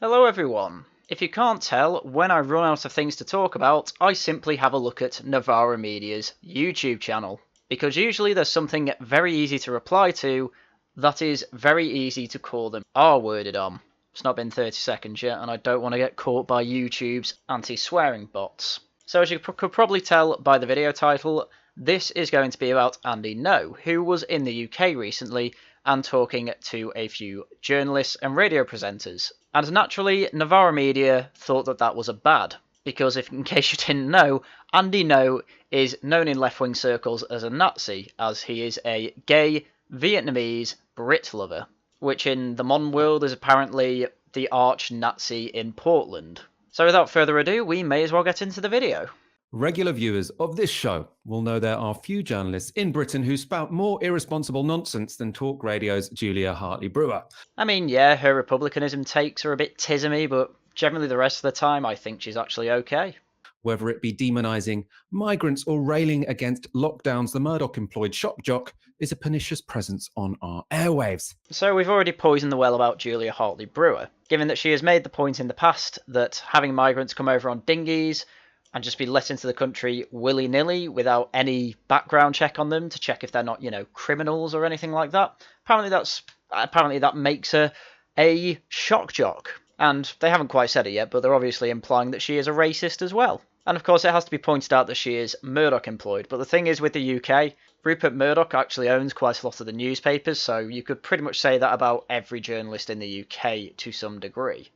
Hello everyone. If you can't tell, when I run out of things to talk about, I simply have a look at Novara Media's YouTube channel. Because usually there's something very easy to reply to that is very easy to call them R-worded on. It's not been 30 seconds yet and I don't want to get caught by YouTube's anti-swearing bots. So as you could probably tell by the video title, this is going to be about Andy Ngo, who was in the UK recently and talking to a few journalists and radio presenters. And naturally, Novara Media thought that that was a bad, because in case you didn't know, Andy Ngo is known in left-wing circles as a Nazi, as he is a gay Vietnamese Brit lover, which in the modern world is apparently the arch-Nazi in Portland. So without further ado, we may as well get into the video. Regular viewers of this show will know there are few journalists in Britain who spout more irresponsible nonsense than Talk Radio's Julia Hartley-Brewer. I mean, yeah, her republicanism takes are a bit tismy, but generally the rest of the time I think she's actually okay. Whether it be demonising migrants or railing against lockdowns, the Murdoch-employed shock jock is a pernicious presence on our airwaves. So we've already poisoned the well about Julia Hartley-Brewer, given that she has made the point in the past that having migrants come over on dinghies and just be let into the country willy-nilly without any background check on them to check if they're not, criminals or anything like that. Apparently that makes her a shock jock. And they haven't quite said it yet, but they're obviously implying that she is a racist as well. And of course it has to be pointed out that she is Murdoch employed. But the thing is with the UK, Rupert Murdoch actually owns quite a lot of the newspapers, so you could pretty much say that about every journalist in the UK to some degree.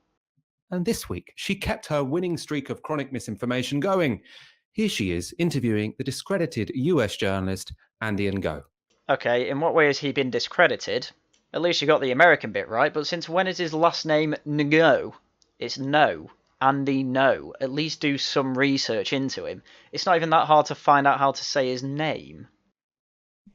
And this week, she kept her winning streak of chronic misinformation going. Here she is interviewing the discredited US journalist Andy Ngo. Okay, in what way has he been discredited? At least you got the American bit right, but since when is his last name Ngo? It's No. Andy Ngo. At least do some research into him. It's not even that hard to find out how to say his name.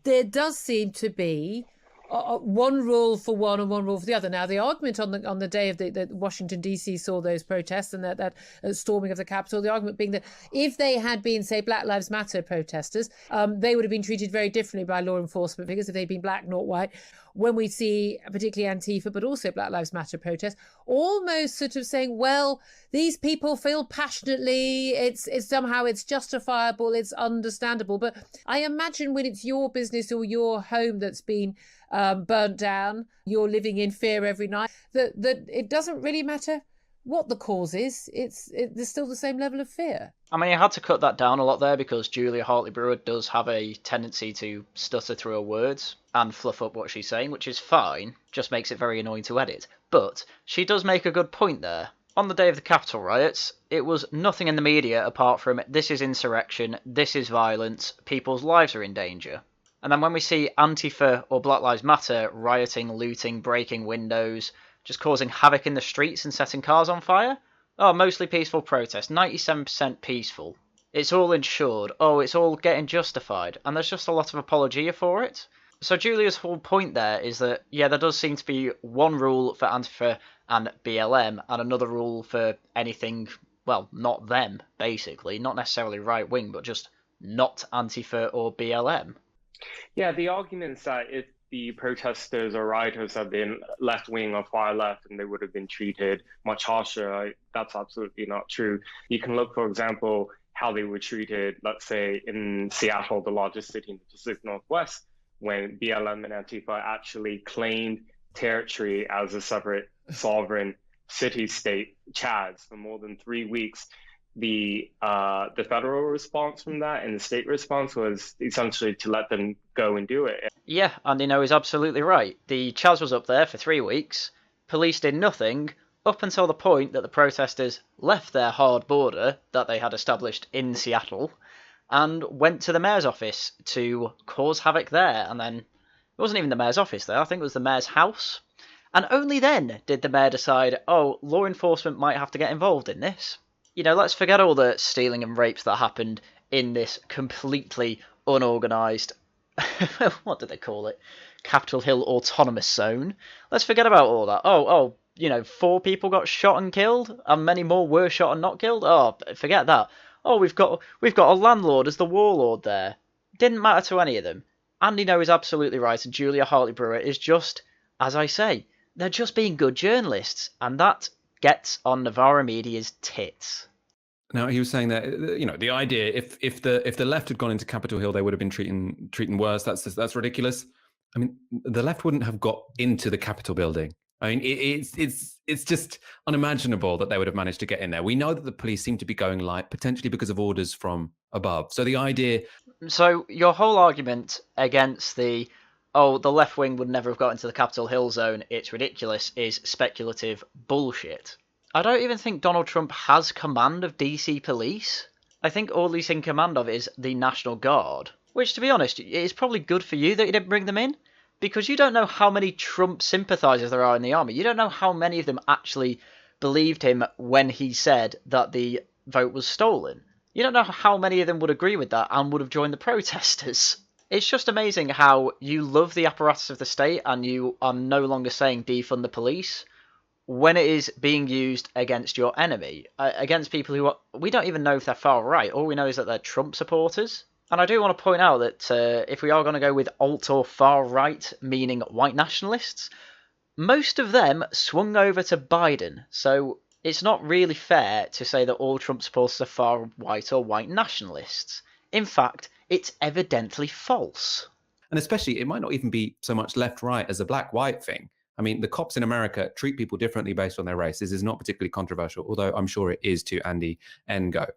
There does seem to be one rule for one and one rule for the other. Now, the argument on the day of that Washington D.C. saw those protests and that storming of the Capitol, the argument being that if they had been, say, Black Lives Matter protesters, they would have been treated very differently by law enforcement figures if they'd been black, not white. When we see particularly Antifa, but also Black Lives Matter protests, almost sort of saying, well, these people feel passionately, it's somehow it's justifiable, it's understandable. But I imagine when it's your business or your home that's been burnt down, you're living in fear every night, that it doesn't really matter what the cause is, there's still the same level of fear. I mean, I had to cut that down a lot there because Julia Hartley-Brewer does have a tendency to stutter through her words and fluff up what she's saying, which is fine, just makes it very annoying to edit. But she does make a good point there. On the day of the Capitol riots, it was nothing in the media apart from this is insurrection, this is violence, people's lives are in danger. And then when we see Antifa or Black Lives Matter rioting, looting, breaking windows, just causing havoc in the streets and setting cars on fire, oh, mostly peaceful protest, 97% peaceful. It's all insured, oh, it's all getting justified, and there's just a lot of apologia for it. So Julia's whole point there is that, yeah, there does seem to be one rule for Antifa and BLM, and another rule for anything, well, not them, basically, not necessarily right-wing, but just not Antifa or BLM. Yeah, the argument is that if the protesters or rioters had been left-wing or far-left and they would have been treated much harsher, that's absolutely not true. You can look, for example, how they were treated, let's say, in Seattle, the largest city in the Pacific Northwest, when BLM and Antifa actually claimed territory as a separate sovereign city-state, Chads, for more than 3 weeks. The federal response from that and the state response was essentially to let them go and do it. Yeah, Andy Ngo is absolutely right. The Chaz was up there for 3 weeks. Police did nothing up until the point that the protesters left their hard border that they had established in Seattle and went to the mayor's office to cause havoc there. And then it wasn't even the mayor's office there, I think it was the mayor's house. And only then did the mayor decide, oh, law enforcement might have to get involved in this. Let's forget all the stealing and rapes that happened in this completely unorganised, what do they call it? Capitol Hill Autonomous Zone. Let's forget about all that. 4 people got shot and killed, and many more were shot and not killed. Oh, forget that. Oh, we've got a landlord as the warlord there. Didn't matter to any of them. Andy Ngo is absolutely right, and Julia Hartley-Brewer is just, as I say, they're just being good journalists, and that gets on Novara media's tits. Now, he was saying that, the idea, if the left had gone into Capitol Hill, they would have been treating worse. That's ridiculous. I mean, the left wouldn't have got into the Capitol building. I mean, it's just unimaginable that they would have managed to get in there. We know that the police seem to be going light, potentially because of orders from above. So the idea... So your whole argument against the left wing would never have got into the Capitol Hill zone, it's ridiculous, is speculative bullshit. I don't even think Donald Trump has command of DC police. I think all he's in command of is the National Guard, which, to be honest, is probably good for you that you didn't bring them in, because you don't know how many Trump sympathizers there are in the army. You don't know how many of them actually believed him when he said that the vote was stolen. You don't know how many of them would agree with that and would have joined the protesters. It's just amazing how you love the apparatus of the state and you are no longer saying defund the police when it is being used against your enemy, against people who we don't even know if they're far right. All we know is that they're Trump supporters. And I do want to point out that if we are going to go with alt or far right, meaning white nationalists, most of them swung over to Biden. So it's not really fair to say that all Trump supporters are far white or white nationalists. In fact, it's evidently false. And especially, it might not even be so much left-right as a black-white thing. I mean, the cops in America treat people differently based on their race. This is not particularly controversial, although I'm sure it is to Andy Ngo.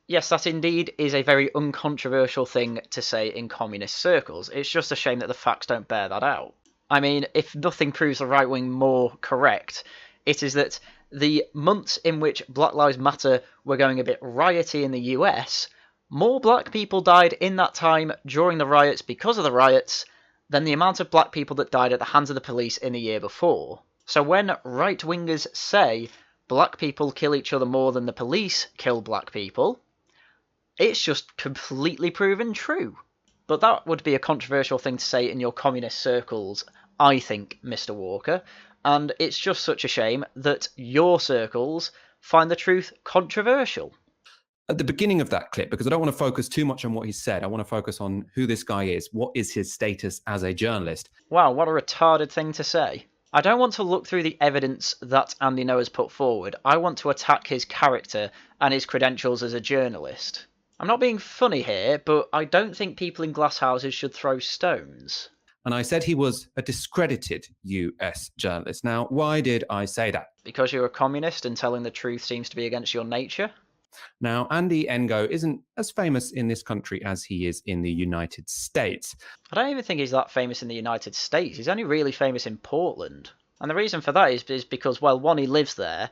Yes, that indeed is a very uncontroversial thing to say in communist circles. It's just a shame that the facts don't bear that out. I mean, if nothing proves the right wing more correct, it is that the months in which Black Lives Matter were going a bit rioty in the US, more black people died in that time during the riots because of the riots than the amount of black people that died at the hands of the police in the year before. So when right-wingers say black people kill each other more than the police kill black people, it's just completely proven true. But that would be a controversial thing to say in your communist circles, I think, Mr. Walker, and it's just such a shame that your circles find the truth controversial. At the beginning of that clip, because I don't want to focus too much on what he said, I want to focus on who this guy is. What is his status as a journalist? Wow, what a retarded thing to say. I don't want to look through the evidence that Andy Ngo has put forward. I want to attack his character and his credentials as a journalist. I'm not being funny here, but I don't think people in glass houses should throw stones. And I said he was a discredited US journalist. Now, why did I say that? Because you're a communist and telling the truth seems to be against your nature? Now, Andy Ngo isn't as famous in this country as he is in the United States. I don't even think he's that famous in the United States. He's only really famous in Portland. And the reason for that is because, well, one, he lives there,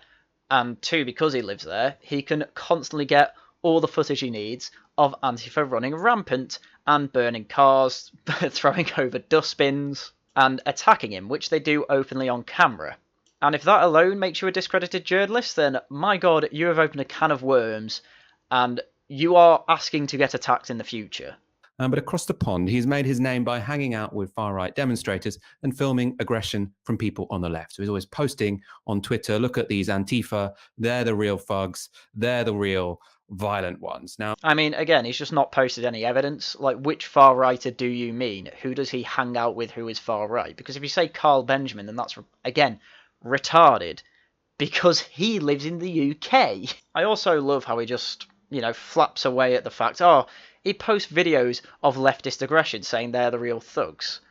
and two, because he lives there, he can constantly get all the footage he needs of Antifa running rampant and burning cars, throwing over dustbins, and attacking him, which they do openly on camera. And if that alone makes you a discredited journalist, then, my God, you have opened a can of worms, and you are asking to get attacked in the future. But across the pond, he's made his name by hanging out with far-right demonstrators and filming aggression from people on the left. So he's always posting on Twitter, look at these Antifa, they're the real thugs, they're the real violent ones. Now, I mean, again, he's just not posted any evidence. Like, which far-righter do you mean? Who does he hang out with who is far-right? Because if you say Carl Benjamin, then that's, again, retarded, because he lives in the UK. I also love how he just, flaps away at the fact, he posts videos of leftist aggression saying they're the real thugs.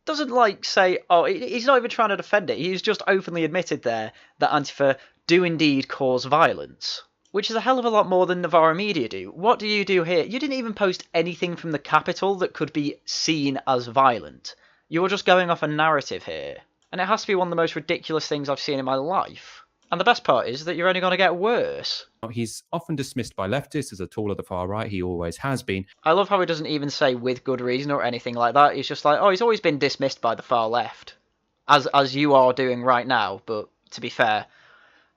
Doesn't, say, he's not even trying to defend it. He's just openly admitted there that Antifa do indeed cause violence, which is a hell of a lot more than Novara Media do. What do you do here? You didn't even post anything from the Capitol that could be seen as violent. You were just going off a narrative here. And it has to be one of the most ridiculous things I've seen in my life. And the best part is that you're only going to get worse. He's often dismissed by leftists as a tool of the far right. He always has been. I love how he doesn't even say with good reason or anything like that. He's just like, he's always been dismissed by the far left. As you are doing right now. But to be fair,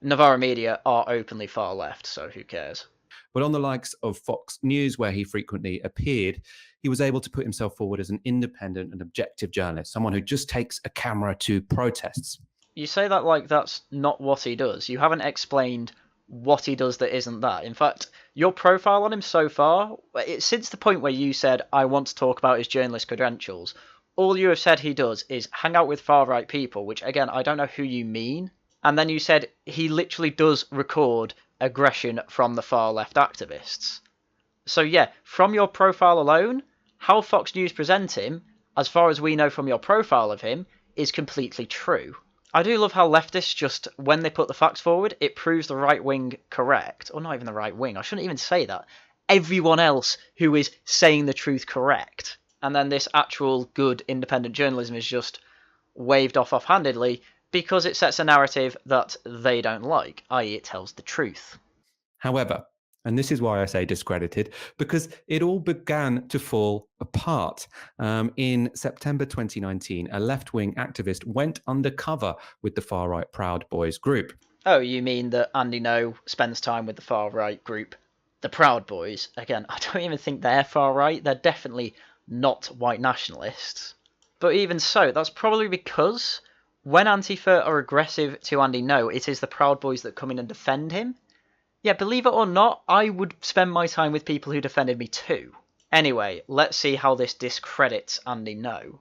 Novara Media are openly far left, so who cares? But on the likes of Fox News, where he frequently appeared, he was able to put himself forward as an independent and objective journalist, someone who just takes a camera to protests. You say that like that's not what he does. You haven't explained what he does that isn't that. In fact, your profile on him so far, since the point where you said, I want to talk about his journalist credentials, all you have said he does is hang out with far-right people, which, again, I don't know who you mean. And then you said he literally does record aggression from the far left activists. So yeah, from your profile alone, how Fox News present him, as far as we know from your profile of him, is completely true. I do love how leftists just, when they put the facts forward, it proves the right wing correct. Or not even the right wing, I shouldn't even say that. Everyone else who is saying the truth correct. And then this actual good independent journalism is just waved off offhandedly because it sets a narrative that they don't like, i.e. it tells the truth. However, and this is why I say discredited, because it all began to fall apart. In September 2019, a left-wing activist went undercover with the far-right Proud Boys group. Oh, you mean that Andy No spends time with the far-right group, the Proud Boys? Again, I don't even think they're far-right. They're definitely not white nationalists. But even so, that's probably because when Antifa are aggressive to Andy No, it is the Proud Boys that come in and defend him. Yeah, believe it or not, I would spend my time with people who defended me too. Anyway, let's see how this discredits Andy No.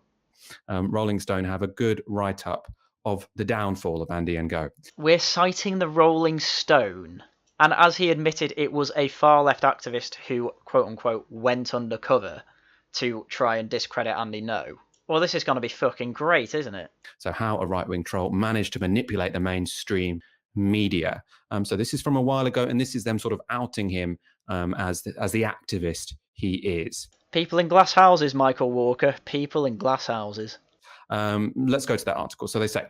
Rolling Stone have a good write-up of the downfall of Andy and Go. We're citing the Rolling Stone. And as he admitted, it was a far-left activist who, quote-unquote, went undercover to try and discredit Andy No. Well, this is going to be fucking great, isn't it? So how a right-wing troll managed to manipulate the mainstream media. So this is from a while ago, and this is them sort of outing him as the activist he is. People in glass houses, Michael Walker. People in glass houses. Let's go to that article. So they say,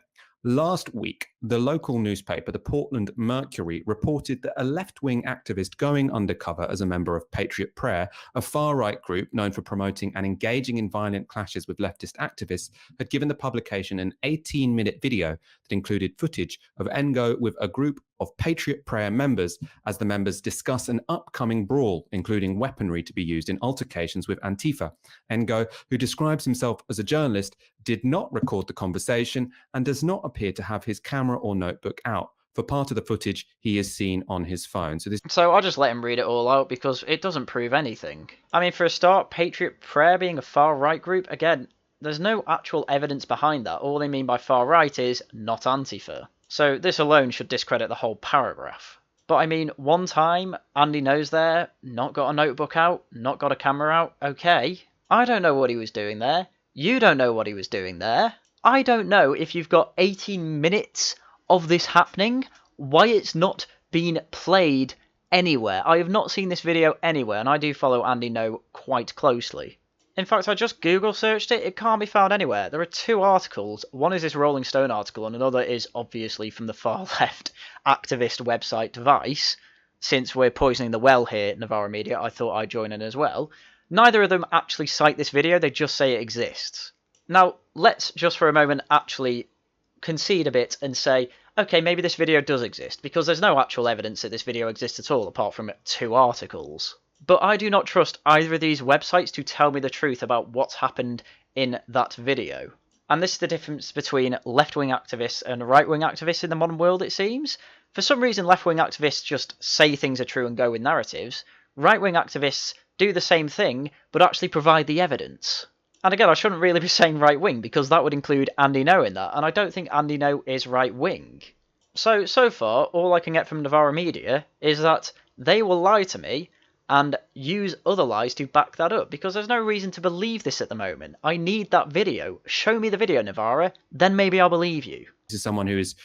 last week, the local newspaper, the Portland Mercury, reported that a left-wing activist going undercover as a member of Patriot Prayer, a far-right group known for promoting and engaging in violent clashes with leftist activists, had given the publication an 18-minute video that included footage of Ngo with a group of Patriot Prayer members as the members discuss an upcoming brawl, including weaponry to be used in altercations with Antifa. Ngo, who describes himself as a journalist, did not record the conversation and does not appear to have his camera or notebook out. For part of the footage, he is seen on his phone. So I'll just let him read it all out because it doesn't prove anything. I mean, for a start, Patriot Prayer being a far-right group, again, there's no actual evidence behind that. All they mean by far-right is not Antifa. So this alone should discredit the whole paragraph. But I mean, one time, Andy No's there, not got a notebook out, not got a camera out, okay. I don't know what he was doing there. You don't know what he was doing there. I don't know if you've got 18 minutes of this happening, why it's not been played anywhere. I have not seen this video anywhere, and I do follow Andy No quite closely. In fact, I just Google searched it. It can't be found anywhere. There are two articles. One is this Rolling Stone article, and another is obviously from the far left activist website Vice. Since we're poisoning the well here at Novara Media, I thought I'd join in as well. Neither of them actually cite this video. They just say it exists. Now, let's just for a moment actually concede a bit and say, okay, maybe this video does exist, because there's no actual evidence that this video exists at all, apart from two articles. But I do not trust either of these websites to tell me the truth about what's happened in that video. And this is the difference between left-wing activists and right-wing activists in the modern world, it seems. For some reason, left-wing activists just say things are true and go with narratives. Right-wing activists do the same thing, but actually provide the evidence. And again, I shouldn't really be saying right-wing, because that would include Andy No in that, and I don't think Andy No is right-wing. So far, all I can get from Novara Media is that they will lie to me, and use other lies to back that up, because there's no reason to believe this at the moment. I need that video. Show me the video, Novara, then maybe I'll believe you. This is someone who is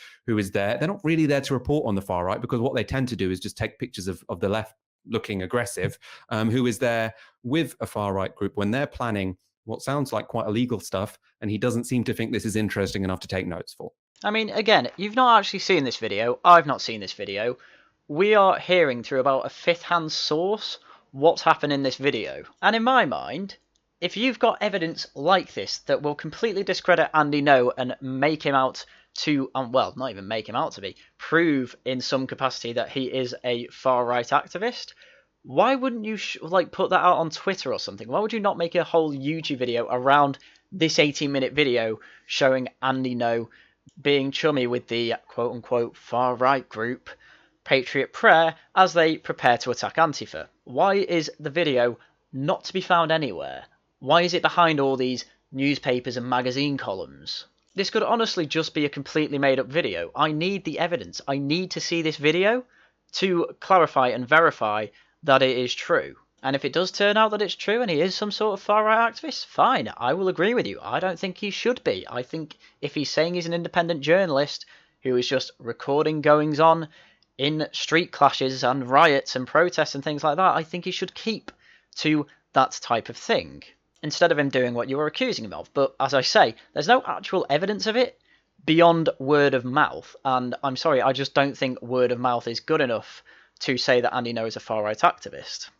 there. They're not really there to report on the far right, because what they tend to do is just take pictures of the left looking aggressive, who is there with a far right group when they're planning what sounds like quite illegal stuff, and he doesn't seem to think this is interesting enough to take notes for. I mean, again, you've not actually seen this video. I've not seen this video. We are hearing through about a fifth-hand source what's happened in this video. And in my mind, if you've got evidence like this that will completely discredit Andy No and make him out to, well, not even make him out to be, prove in some capacity that he is a far-right activist, why wouldn't you put that out on Twitter or something? Why would you not make a whole YouTube video around this 18-minute video showing Andy No being chummy with the quote-unquote far-right group Patriot Prayer as they prepare to attack Antifa? Why is the video not to be found anywhere? Why is it behind all these newspapers and magazine columns? This could honestly just be a completely made up video. I need the evidence. I need to see this video to clarify and verify that it is true. And if it does turn out that it's true and he is some sort of far-right activist, fine, I will agree with you. I don't think he should be. I think if he's saying he's an independent journalist who is just recording goings-on in street clashes and riots and protests and things like that, I think he should keep to that type of thing, instead of him doing what you were accusing him of. But as I say, there's no actual evidence of it beyond word of mouth, and I'm sorry, I just don't think word of mouth is good enough to say that Andy Ngo is a far-right activist.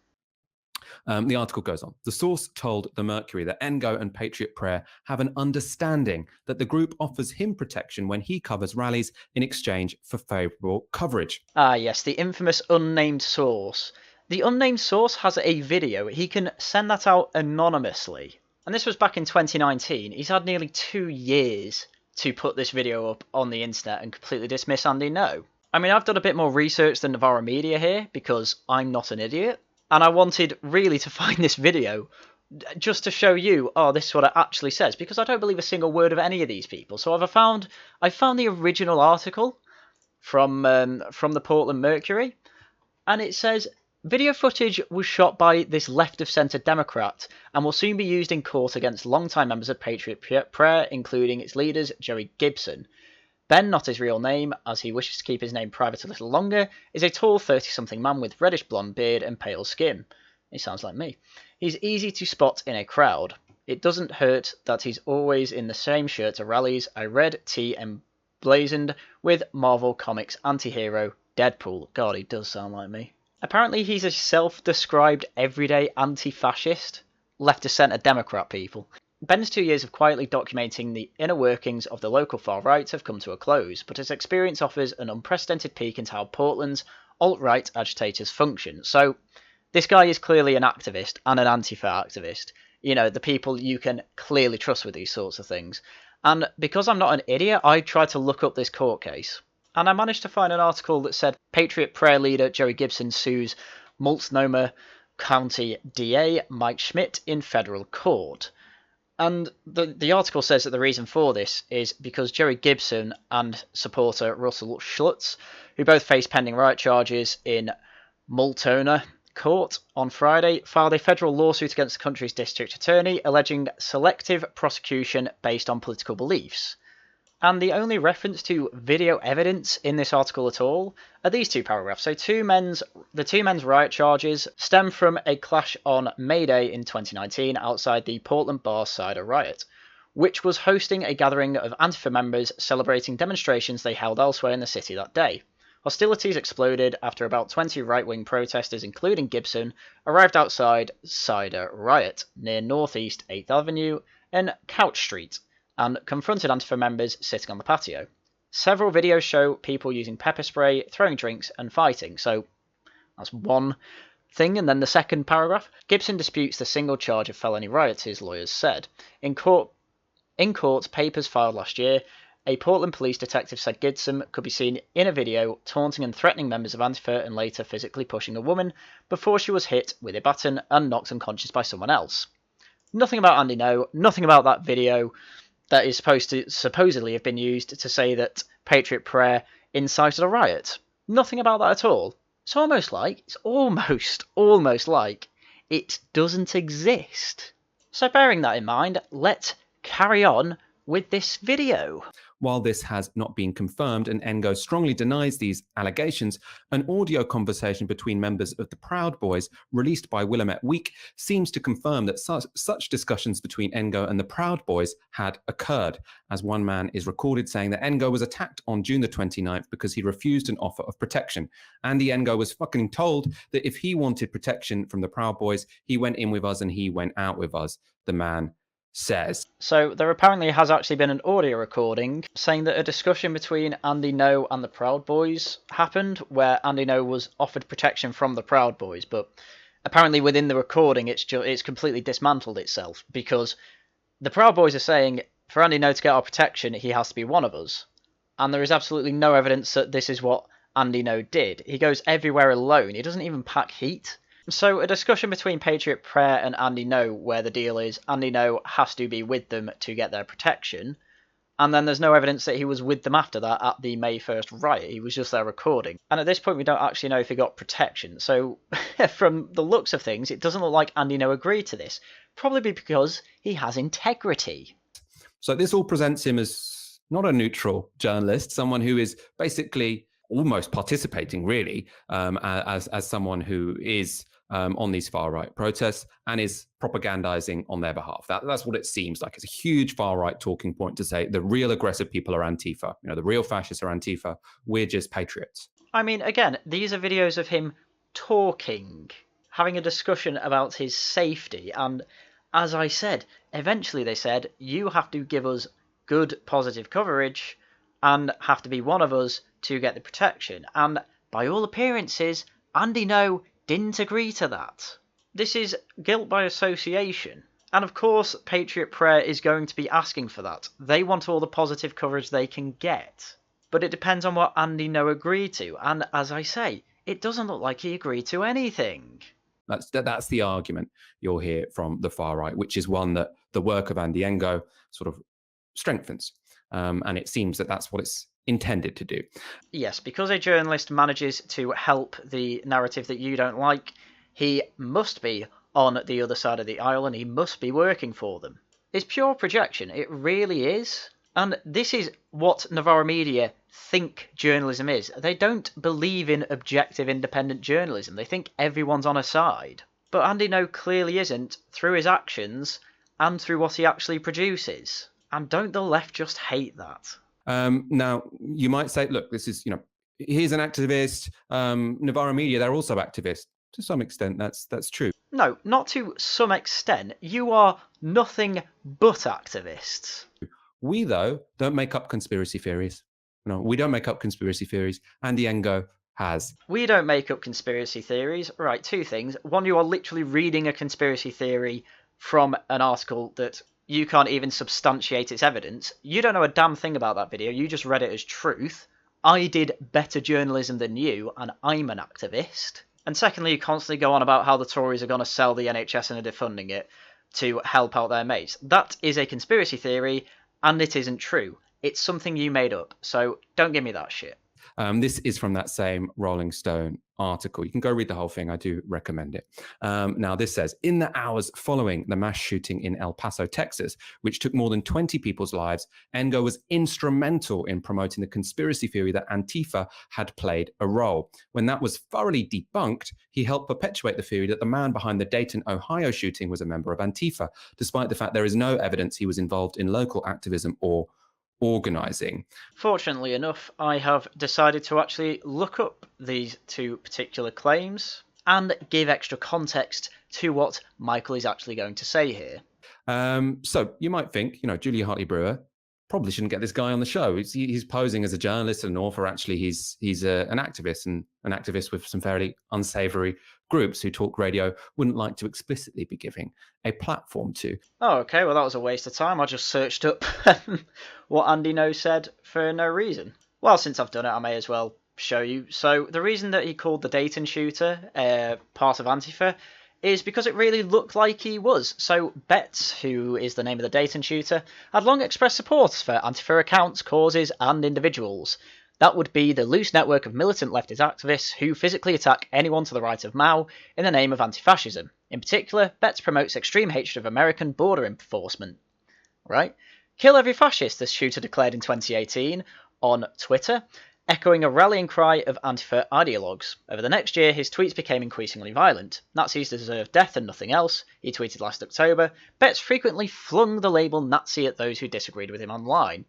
The article goes on. The source told the Mercury that Ngo and Patriot Prayer have an understanding that the group offers him protection when he covers rallies in exchange for favourable coverage. Ah yes, the infamous unnamed source. The unnamed source has a video. He can send that out anonymously. And this was back in 2019. He's had nearly 2 years to put this video up on the internet and completely dismiss Andy Ngo. I mean, I've done a bit more research than Novara Media here because I'm not an idiot. And I wanted really to find this video just to show you, oh, this is what it actually says, because I don't believe a single word of any of these people. So I found the original article from the Portland Mercury, and it says, video footage was shot by this left-of-centre Democrat and will soon be used in court against longtime members of Patriot Prayer, including its leaders, Jerry Gibson. Ben, not his real name, as he wishes to keep his name private a little longer, is a tall 30-something man with reddish blonde beard and pale skin. He sounds like me. He's easy to spot in a crowd. It doesn't hurt that he's always in the same shirt to rallies, a red tee emblazoned with Marvel Comics anti-hero Deadpool. God, he does sound like me. Apparently he's a self-described everyday anti-fascist, left-of-centre Democrat people. Ben's 2 years of quietly documenting the inner workings of the local far-right have come to a close, but his experience offers an unprecedented peek into how Portland's alt-right agitators function. So, this guy is clearly an activist and an anti-far activist. You know, the people you can clearly trust with these sorts of things. And because I'm not an idiot, I tried to look up this court case. And I managed to find an article that said Patriot Prayer leader Jerry Gibson sues Multnomah County DA Mike Schmidt in federal court. And the article says that the reason for this is because Jerry Gibson and supporter Russell Schultz, who both face pending riot charges in Multnomah Court on Friday, filed a federal lawsuit against the country's district attorney alleging selective prosecution based on political beliefs. And the only reference to video evidence in this article at all are these 2 paragraphs. So the two men's riot charges stem from a clash on May Day in 2019 outside the Portland Bar Cider riot, which was hosting a gathering of Antifa members celebrating demonstrations they held elsewhere in the city that day. Hostilities exploded after about 20 right-wing protesters, including Gibson, arrived outside Cider Riot near Northeast 8th Avenue and Couch Street, and confronted Antifa members sitting on the patio. Several videos show people using pepper spray, throwing drinks, and fighting, so that's one thing. And then the second paragraph, Gibson disputes the single charge of felony riots, his lawyers said. In court papers filed last year, a Portland police detective said Gibson could be seen in a video taunting and threatening members of Antifa and later physically pushing a woman before she was hit with a baton and knocked unconscious by someone else. Nothing about Andy Ngo, nothing about that video that is supposed to supposedly have been used to say that Patriot Prayer incited a riot. Nothing about that at all. It's almost like it doesn't exist. So bearing that in mind, let's carry on with this video. While this has not been confirmed and Ngo strongly denies these allegations, an audio conversation between members of the Proud Boys released by Willamette Week seems to confirm that such discussions between Ngo and the Proud Boys had occurred, as one man is recorded saying that Ngo was attacked on June the 29th because he refused an offer of protection. Andy Ngo was fucking told that if he wanted protection from the Proud Boys, he went in with us and he went out with us, the man says. So there apparently has actually been an audio recording saying that a discussion between Andy Ngo and the Proud Boys happened, where Andy Ngo was offered protection from the Proud Boys, but apparently within the recording it's completely dismantled itself, because the Proud Boys are saying for Andy Ngo to get our protection he has to be one of us, and there is absolutely no evidence that this is what Andy Ngo did. He goes everywhere alone, he doesn't even pack heat. So a discussion between Patriot Prayer and Andy Ngo, where the deal is Andy Ngo has to be with them to get their protection, And then there's no evidence that he was with them after that at the May 1st riot. He was just there recording. And at this point, we don't actually know if he got protection. So from the looks of things, it doesn't look like Andy Ngo agreed to this. Probably because he has integrity. So this all presents him as not a neutral journalist, someone who is basically almost participating, really, as someone who is on these far-right protests and is propagandizing on their behalf. That's what it seems like. It's a huge far-right talking point to say the real aggressive people are Antifa. The real fascists are Antifa. We're just patriots. I mean, again, these are videos of him talking, having a discussion about his safety. And as I said, eventually they said, you have to give us good, positive coverage and have to be one of us to get the protection. And by all appearances, Andy Ngo didn't agree to that. This is guilt by association. And of course, Patriot Prayer is going to be asking for that. They want all the positive coverage they can get. But it depends on what Andy Ngo agreed to. And as I say, it doesn't look like he agreed to anything. That's the argument you'll hear from the far right, which is one that the work of Andy Ngo sort of strengthens. And it seems that that's what it's intended to do. Yes, because a journalist manages to help the narrative that you don't like, he must be on the other side of the aisle and he must be working for them. It's pure projection, it really is. And this is what Novara media think journalism is. They don't believe in objective, independent journalism. They think everyone's on a side. But Andy Ngo clearly isn't, through his actions and through what he actually produces. And don't the left just hate that? Now, you might say, look, this is, he's an activist. Novara media, they're also activists. To some extent, that's true. No, not to some extent. You are nothing but activists. We, though, don't make up conspiracy theories. No, we don't make up conspiracy theories. Andy Ngo has. We don't make up conspiracy theories. Right, two things. One, you are literally reading a conspiracy theory from an article that you can't even substantiate its evidence. You don't know a damn thing about that video. You just read it as truth. I did better journalism than you, and I'm an activist. And secondly, you constantly go on about how the Tories are going to sell the NHS and are defunding it to help out their mates. That is a conspiracy theory, and it isn't true. It's something you made up, so don't give me that shit. This is from that same Rolling Stone article. You can go read the whole thing. I do recommend it. Now, this says, in the hours following the mass shooting in El Paso, Texas, which took more than 20 people's lives, Ngo was instrumental in promoting the conspiracy theory that Antifa had played a role. When that was thoroughly debunked, he helped perpetuate the theory that the man behind the Dayton, Ohio shooting was a member of Antifa, despite the fact there is no evidence he was involved in local activism or organising. Fortunately enough, I have decided to actually look up these two particular claims and give extra context to what Michael is actually going to say here. So you might think, Julia Hartley-Brewer probably shouldn't get this guy on the show. He's posing as a journalist and an author. Actually, he's an activist, and an activist with some fairly unsavoury groups who talk radio wouldn't like to explicitly be giving a platform to. Oh, okay, well, that was a waste of time. I just searched up what Andy Ngo said for no reason. Well, since I've done it, I may as well show you. So the reason that he called the Dayton shooter part of Antifa is because it really looked like he was. So Betts, who is the name of the Dayton shooter, had long expressed support for Antifa accounts, causes and individuals. That would be the loose network of militant leftist activists who physically attack anyone to the right of Mao in the name of anti-fascism. In particular, Betts promotes extreme hatred of American border enforcement. Right? Kill every fascist, this shooter declared in 2018 on Twitter, echoing a rallying cry of Antifa ideologues. Over the next year, his tweets became increasingly violent. Nazis deserve death and nothing else, he tweeted last October. Betts frequently flung the label Nazi at those who disagreed with him online.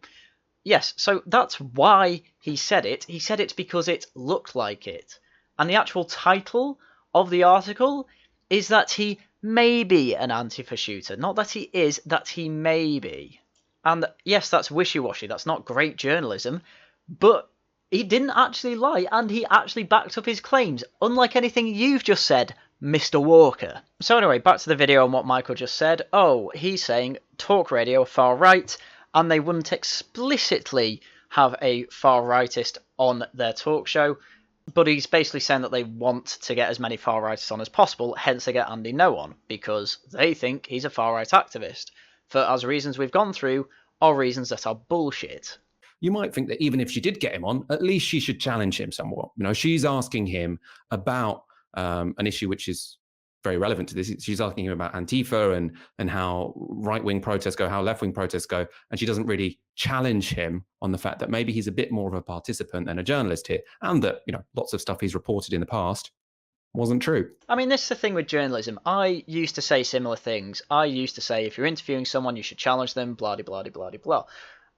Yes, so that's why he said it. He said it because it looked like it. And the actual title of the article is that he may be an Antifa shooter. Not that he is, that he may be. And yes, that's wishy-washy. That's not great journalism. But he didn't actually lie, and he actually backed up his claims, unlike anything you've just said, Mr. Walker. So anyway, back to the video and what Michael just said. Oh, he's saying talk radio far right, and they wouldn't explicitly have a far rightist on their talk show, but he's basically saying that they want to get as many far rightists on as possible, hence they get Andy Ngo on, because they think he's a far right activist. For as reasons we've gone through, are reasons that are bullshit. You might think that even if she did get him on, at least she should challenge him somewhat. She's asking him about an issue which is very relevant to this. She's asking him about Antifa and how right-wing protests go, how left-wing protests go, and she doesn't really challenge him on the fact that maybe he's a bit more of a participant than a journalist here, and that lots of stuff he's reported in the past wasn't true. I mean, this is the thing with journalism. I used to say similar things. I used to say if you're interviewing someone, you should challenge them, blah, blah, blah, blah, blah.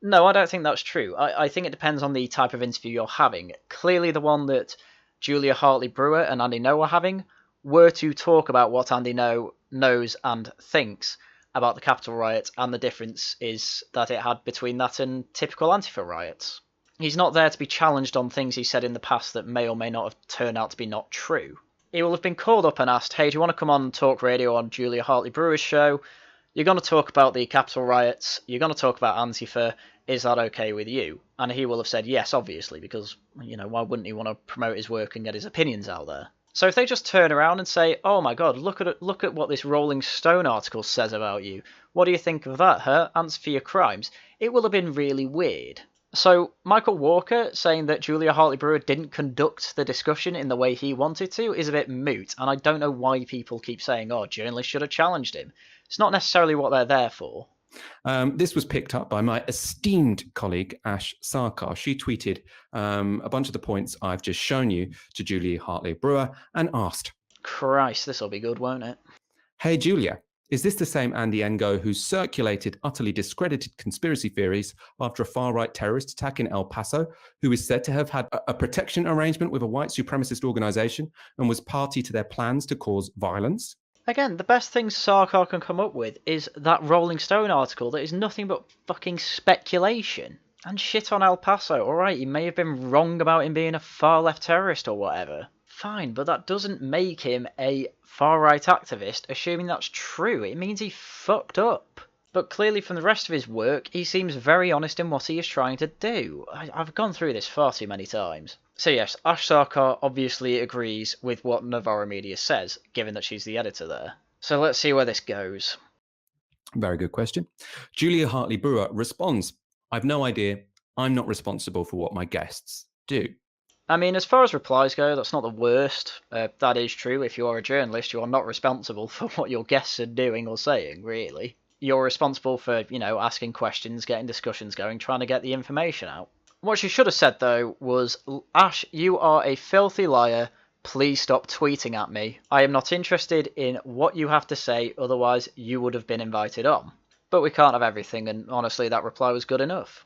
No, I don't think that's true. I think it depends on the type of interview you're having. Clearly, the one that Julia Hartley-Brewer and Andy Ngo were having were to talk about what Andy Ngo knows and thinks about the Capitol riot, and the difference is that it had between that and typical Antifa riots. He's not there to be challenged on things he said in the past that may or may not have turned out to be not true. He will have been called up and asked, hey, do you want to come on talk radio on Julia Hartley-Brewer's show? You're going to talk about the Capitol riots. You're going to talk about Antifa. Is that okay with you? And he will have said yes, obviously, because, why wouldn't he want to promote his work and get his opinions out there? So if they just turn around and say, oh my God, look at what this Rolling Stone article says about you. What do you think of that, huh? Answer for your crimes. It will have been really weird. So Michael Walker saying that Julia Hartley-Brewer didn't conduct the discussion in the way he wanted to is a bit moot, and I don't know why people keep saying, oh, journalists should have challenged him. It's not necessarily what they're there for. This was picked up by my esteemed colleague, Ash Sarkar. She tweeted a bunch of the points I've just shown you to Julia Hartley-Brewer and asked, Christ, this'll be good, won't it? Hey, Julia, is this the same Andy Ngo who circulated utterly discredited conspiracy theories after a far-right terrorist attack in El Paso, who is said to have had a protection arrangement with a white supremacist organization and was party to their plans to cause violence? Again, the best thing Sarkar can come up with is that Rolling Stone article that is nothing but fucking speculation. And shit on El Paso. Alright, you may have been wrong about him being a far-left terrorist or whatever. Fine, but that doesn't make him a far-right activist, assuming that's true. It means he fucked up. But clearly from the rest of his work, he seems very honest in what he is trying to do. I've gone through this far too many times. So yes, Ash Sarkar obviously agrees with what Novara Media says, given that she's the editor there. So let's see where this goes. Very good question. Julia Hartley-Brewer responds, I've no idea. I'm not responsible for what my guests do. I mean, as far as replies go, that's not the worst. That is true. If you are a journalist, you are not responsible for what your guests are doing or saying, really. You're responsible for, asking questions, getting discussions going, trying to get the information out. What she should have said, though, was, Ash, you are a filthy liar. Please stop tweeting at me. I am not interested in what you have to say, otherwise you would have been invited on. But we can't have everything, and honestly, that reply was good enough.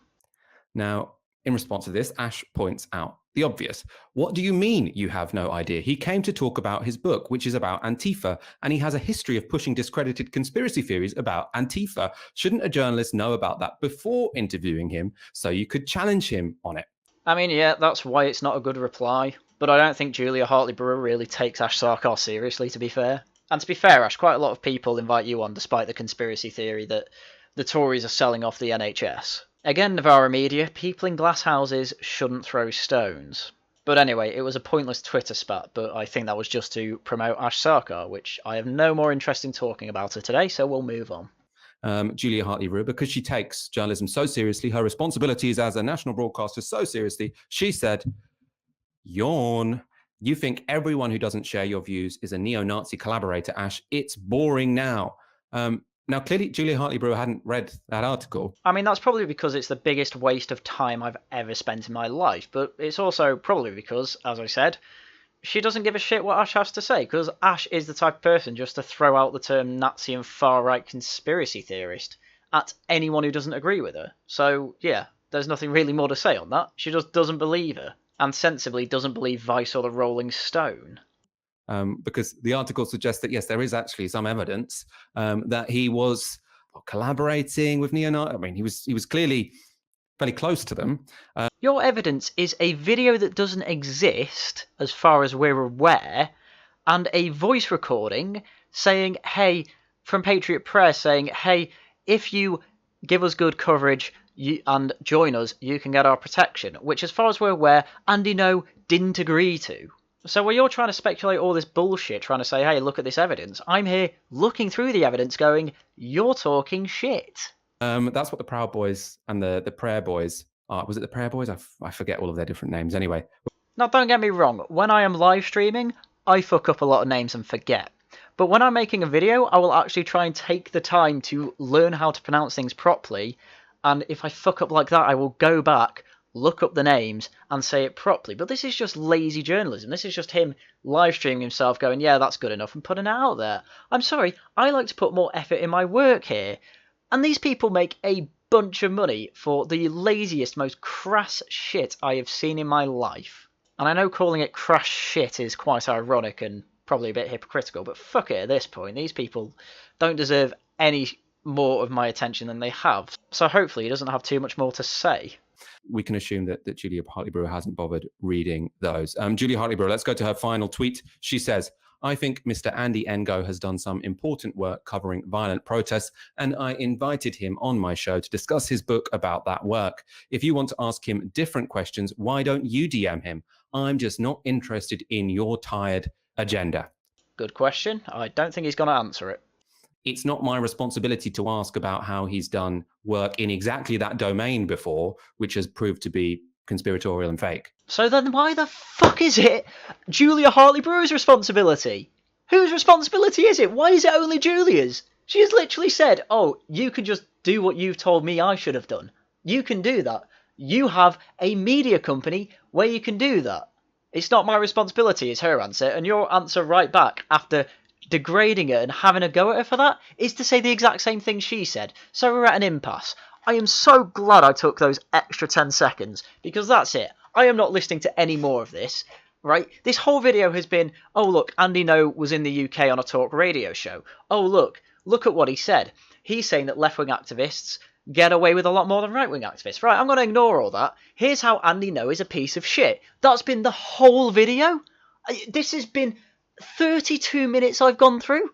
Now, in response to this, Ash points out the obvious. What do you mean you have no idea? He came to talk about his book, which is about Antifa, and he has a history of pushing discredited conspiracy theories about Antifa. Shouldn't a journalist know about that before interviewing him so you could challenge him on it? I mean, yeah, that's why it's not a good reply. But I don't think Julia Hartley-Brewer really takes Ash Sarkar seriously, to be fair. And to be fair, Ash, quite a lot of people invite you on despite the conspiracy theory that the Tories are selling off the NHS. Again, Novara Media, people in glass houses shouldn't throw stones. But anyway, it was a pointless Twitter spat, but I think that was just to promote Ash Sarkar, which I have no more interest in talking about her today, so we'll move on. Julia Hartley-Brewer, because she takes journalism so seriously, her responsibilities as a national broadcaster so seriously, she said, yawn. You think everyone who doesn't share your views is a neo-Nazi collaborator, Ash. It's boring now. Now, clearly, Julia Hartley-Brewer hadn't read that article. I mean, that's probably because it's the biggest waste of time I've ever spent in my life, but it's also probably because, as I said, she doesn't give a shit what Ash has to say, because Ash is the type of person just to throw out the term Nazi and far-right conspiracy theorist at anyone who doesn't agree with her. So, yeah, there's nothing really more to say on that. She just doesn't believe her, and sensibly doesn't believe Vice or the Rolling Stone. Because the article suggests that, yes, there is actually some evidence that he was collaborating with neo-Nazis. I mean, he was clearly fairly close to them. Your evidence is a video that doesn't exist, as far as we're aware, and a voice recording saying, hey, from Patriot Press saying, hey, if you give us good coverage and join us, you can get our protection, which, as far as we're aware, Andy Ngo didn't agree to. So while you're trying to speculate all this bullshit, trying to say, hey, look at this evidence, I'm here looking through the evidence going, you're talking shit. That's what the Proud Boys and the Prayer Boys are. Was it the Prayer Boys? I forget all of their different names. Anyway. Now, don't get me wrong. When I am live streaming, I fuck up a lot of names and forget. But when I'm making a video, I will actually try and take the time to learn how to pronounce things properly. And if I fuck up like that, I will go back, look up the names, and say it properly. But this is just lazy journalism. This is just him live streaming himself going, yeah, that's good enough, and putting it out there. I'm sorry, I like to put more effort in my work here. And these people make a bunch of money for the laziest, most crass shit I have seen in my life. And I know calling it crass shit is quite ironic and probably a bit hypocritical, but fuck it at this point. These people don't deserve any more of my attention than they have. So hopefully he doesn't have too much more to say. We can assume that Julia Hartley-Brewer hasn't bothered reading those. Julia Hartley-Brewer, let's go to her final tweet. She says, I think Mr. Andy Ngo has done some important work covering violent protests, and I invited him on my show to discuss his book about that work. If you want to ask him different questions, why don't you DM him? I'm just not interested in your tired agenda. Good question. I don't think he's going to answer it. It's not my responsibility to ask about how he's done work in exactly that domain before, which has proved to be conspiratorial and fake. So then why the fuck is it Julia Hartley-Brewer's responsibility? Whose responsibility is it? Why is it only Julia's? She has literally said, oh, you can just do what you've told me I should have done. You can do that. You have a media company where you can do that. It's not my responsibility, is her answer. And your answer right back after degrading her and having a go at her for that is to say the exact same thing she said. So we're at an impasse. I am so glad I took those extra 10 seconds because that's it. I am not listening to any more of this, right? This whole video has been, oh look, Andy Ngo was in the UK on a talk radio show. Oh look at what he said. He's saying that left-wing activists get away with a lot more than right-wing activists. Right, I'm going to ignore all that. Here's how Andy Ngo is a piece of shit. That's been the whole video. This has been 32 minutes I've gone through,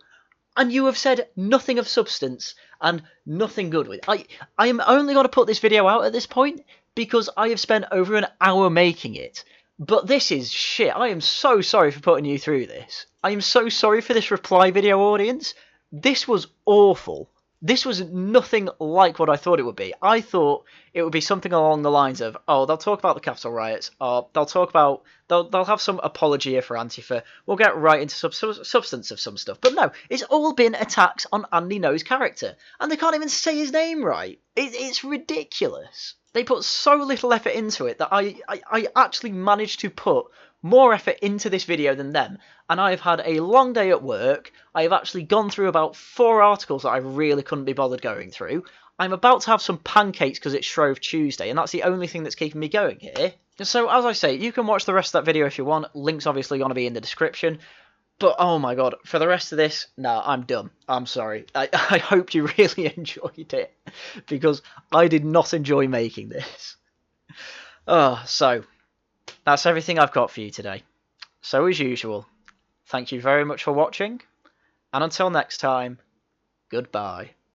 and you have said nothing of substance and nothing good with it. I am only going to put this video out at this point because I have spent over an hour making it. But this is shit. I am so sorry for putting you through this. I am so sorry for this reply video audience. This was awful. This was nothing like what I thought it would be. I thought it would be something along the lines of, oh, they'll talk about the Capitol riots, or they'll have some apology for Antifa, we'll get right into substance of some stuff. But no, it's all been attacks on Andy Ngo's character, and they can't even say his name right. It's ridiculous. They put so little effort into it that I actually managed to put more effort into this video than them, and I've had a long day at work. I have actually gone through about 4 articles that I really couldn't be bothered going through. I'm about to have some pancakes because it's Shrove Tuesday, and that's the only thing that's keeping me going here. So as I say, you can watch the rest of that video if you want. Link's obviously going to be in the description. But oh my god, for the rest of this, no, I'm done. I'm sorry. I hope you really enjoyed it, because I did not enjoy making this. So that's everything I've got for you today. So as usual, thank you very much for watching, and until next time, goodbye.